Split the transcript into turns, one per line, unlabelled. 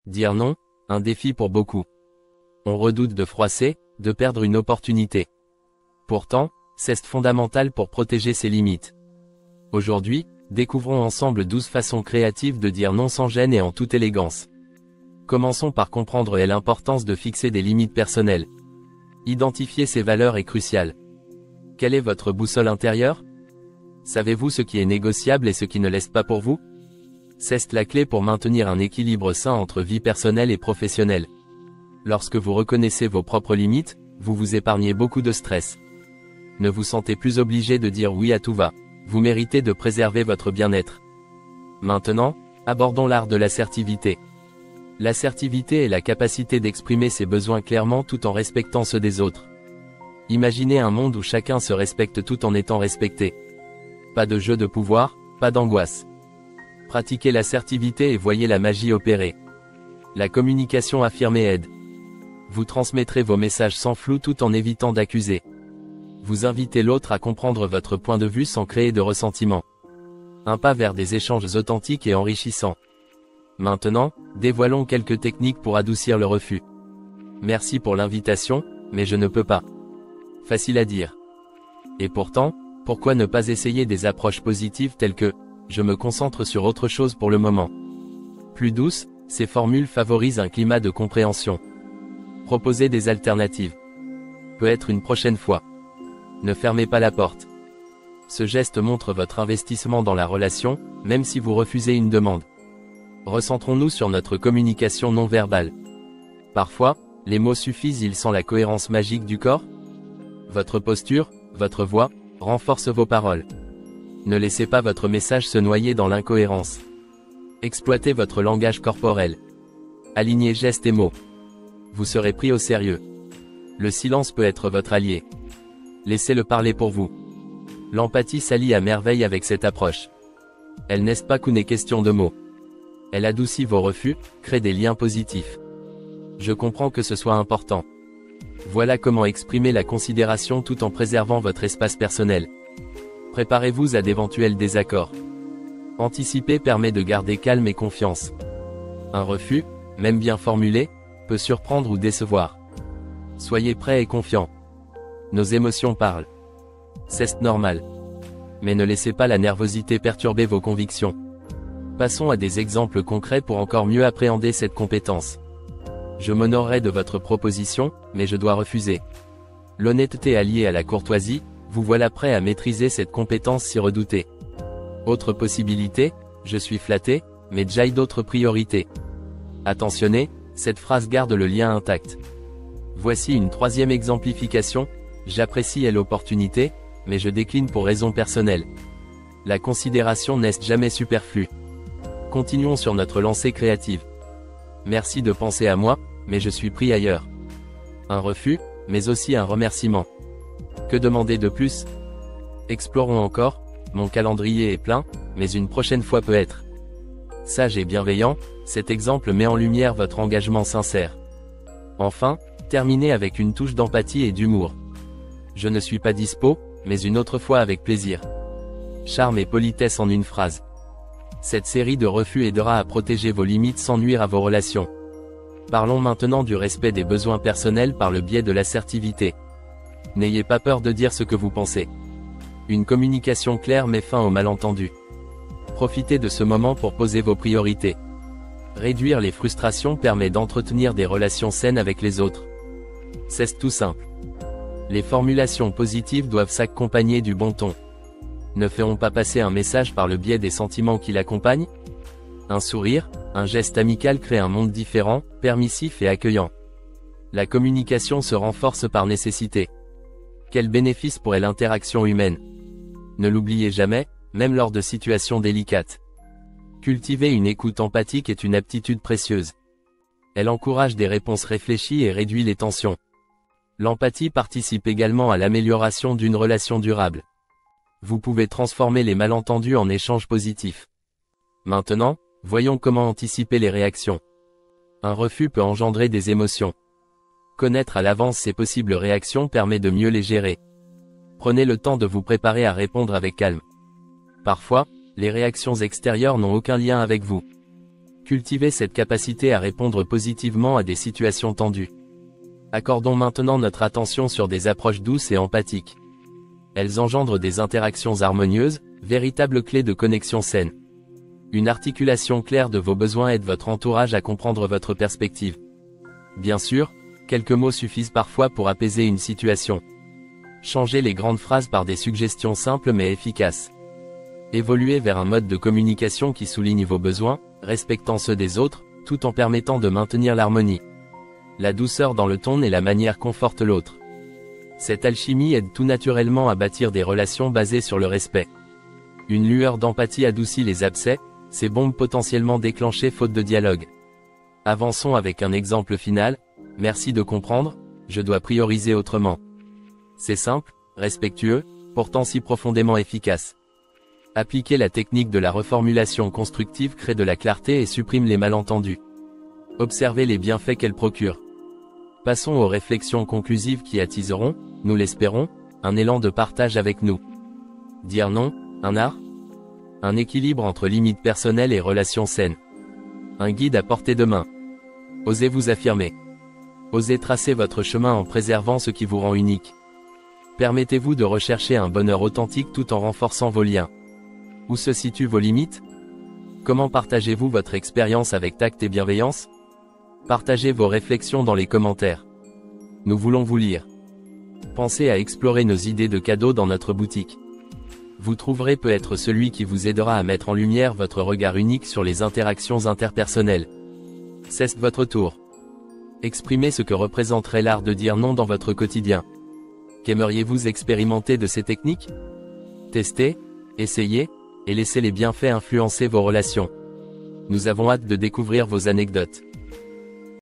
Dire non, un défi pour beaucoup. On redoute de froisser, de perdre une opportunité. Pourtant, c'est fondamental pour protéger ses limites. Aujourd'hui, découvrons ensemble 12 façons créatives de dire non sans gêne et en toute élégance. Commençons par comprendre l'importance de fixer des limites personnelles. Identifier ses valeurs est crucial. Quelle est votre boussole intérieure? Savez-vous ce qui est négociable et ce qui ne l'est pas pour vous? C'est la clé pour maintenir un équilibre sain entre vie personnelle et professionnelle. Lorsque vous reconnaissez vos propres limites, vous vous épargnez beaucoup de stress. Ne vous sentez plus obligé de dire oui à tout va. Vous méritez de préserver votre bien-être. Maintenant, abordons l'art de l'assertivité. L'assertivité est la capacité d'exprimer ses besoins clairement tout en respectant ceux des autres. Imaginez un monde où chacun se respecte tout en étant respecté. Pas de jeu de pouvoir, pas d'angoisse. Pratiquez l'assertivité et voyez la magie opérer. La communication affirmée aide. Vous transmettrez vos messages sans flou tout en évitant d'accuser. Vous invitez l'autre à comprendre votre point de vue sans créer de ressentiment. Un pas vers des échanges authentiques et enrichissants. Maintenant, dévoilons quelques techniques pour adoucir le refus. Merci pour l'invitation, mais je ne peux pas. Facile à dire. Et pourtant, pourquoi ne pas essayer des approches positives telles que « je me concentre sur autre chose pour le moment ». Plus douces, ces formules favorisent un climat de compréhension. Proposez des alternatives. Peut être une prochaine fois. Ne fermez pas la porte. Ce geste montre votre investissement dans la relation, même si vous refusez une demande. Recentrons-nous sur notre communication non verbale. Parfois, les mots suffisent, ils sont la cohérence magique du corps. Votre posture, votre voix, renforcent vos paroles. Ne laissez pas votre message se noyer dans l'incohérence. Exploitez votre langage corporel. Alignez gestes et mots. Vous serez pris au sérieux. Le silence peut être votre allié. Laissez-le parler pour vous. L'empathie s'allie à merveille avec cette approche. Elle n'est pas qu'une question de mots. Elle adoucit vos refus, crée des liens positifs. Je comprends que ce soit important. Voilà comment exprimer la considération tout en préservant votre espace personnel. Préparez-vous à d'éventuels désaccords. Anticiper permet de garder calme et confiance. Un refus, même bien formulé, peut surprendre ou décevoir. Soyez prêts et confiants. Nos émotions parlent. C'est normal. Mais ne laissez pas la nervosité perturber vos convictions. Passons à des exemples concrets pour encore mieux appréhender cette compétence. Je m'honorerai de votre proposition, mais je dois refuser. L'honnêteté alliée à la courtoisie, vous voilà prêt à maîtriser cette compétence si redoutée. Autre possibilité, je suis flatté, mais j'ai d'autres priorités. Attentionnez, cette phrase garde le lien intact. Voici une troisième exemplification, j'apprécie l'opportunité, mais je décline pour raisons personnelles. La considération n'est jamais superflue. Continuons sur notre lancée créative. Merci de penser à moi, mais je suis pris ailleurs. Un refus, mais aussi un remerciement. Que demander de plus? Explorons encore, mon calendrier est plein, mais une prochaine fois peut être. Sage et bienveillant, cet exemple met en lumière votre engagement sincère. Enfin, terminez avec une touche d'empathie et d'humour. Je ne suis pas dispo, mais une autre fois avec plaisir. Charme et politesse en une phrase. Cette série de refus aidera à protéger vos limites sans nuire à vos relations. Parlons maintenant du respect des besoins personnels par le biais de l'assertivité. N'ayez pas peur de dire ce que vous pensez. Une communication claire met fin aux malentendus. Profitez de ce moment pour poser vos priorités. Réduire les frustrations permet d'entretenir des relations saines avec les autres. C'est tout simple. Les formulations positives doivent s'accompagner du bon ton. Ne ferons pas passer un message par le biais des sentiments qui l'accompagnent? Un sourire, un geste amical crée un monde différent, permissif et accueillant. La communication se renforce par nécessité. Quel bénéfice pour l'interaction humaine? Ne l'oubliez jamais, même lors de situations délicates. Cultiver une écoute empathique est une aptitude précieuse. Elle encourage des réponses réfléchies et réduit les tensions. L'empathie participe également à l'amélioration d'une relation durable. Vous pouvez transformer les malentendus en échanges positifs. Maintenant, voyons comment anticiper les réactions. Un refus peut engendrer des émotions. Connaître à l'avance ces possibles réactions permet de mieux les gérer. Prenez le temps de vous préparer à répondre avec calme. Parfois, les réactions extérieures n'ont aucun lien avec vous. Cultivez cette capacité à répondre positivement à des situations tendues. Accordons maintenant notre attention sur des approches douces et empathiques. Elles engendrent des interactions harmonieuses, véritables clés de connexion saine. Une articulation claire de vos besoins aide votre entourage à comprendre votre perspective. Bien sûr, quelques mots suffisent parfois pour apaiser une situation. Changez les grandes phrases par des suggestions simples mais efficaces. Évoluez vers un mode de communication qui souligne vos besoins, respectant ceux des autres, tout en permettant de maintenir l'harmonie. La douceur dans le ton et la manière confortent l'autre. Cette alchimie aide tout naturellement à bâtir des relations basées sur le respect. Une lueur d'empathie adoucit les abcès, ces bombes potentiellement déclenchées faute de dialogue. Avançons avec un exemple final. Merci de comprendre, je dois prioriser autrement. C'est simple, respectueux, pourtant si profondément efficace. Appliquer la technique de la reformulation constructive crée de la clarté et supprime les malentendus. Observez les bienfaits qu'elle procure. Passons aux réflexions conclusives qui attiseront, nous l'espérons, un élan de partage avec nous. Dire non, un art? Un équilibre entre limites personnelles et relations saines. Un guide à portée de main. Osez vous affirmer. Osez tracer votre chemin en préservant ce qui vous rend unique. Permettez-vous de rechercher un bonheur authentique tout en renforçant vos liens. Où se situent vos limites? Comment partagez-vous votre expérience avec tact et bienveillance? Partagez vos réflexions dans les commentaires. Nous voulons vous lire. Pensez à explorer nos idées de cadeaux dans notre boutique. Vous trouverez peut-être celui qui vous aidera à mettre en lumière votre regard unique sur les interactions interpersonnelles. C'est votre tour. Exprimez ce que représenterait l'art de dire non dans votre quotidien. Qu'aimeriez-vous expérimenter de ces techniques? Testez, essayez, et laissez les bienfaits influencer vos relations. Nous avons hâte de découvrir vos anecdotes.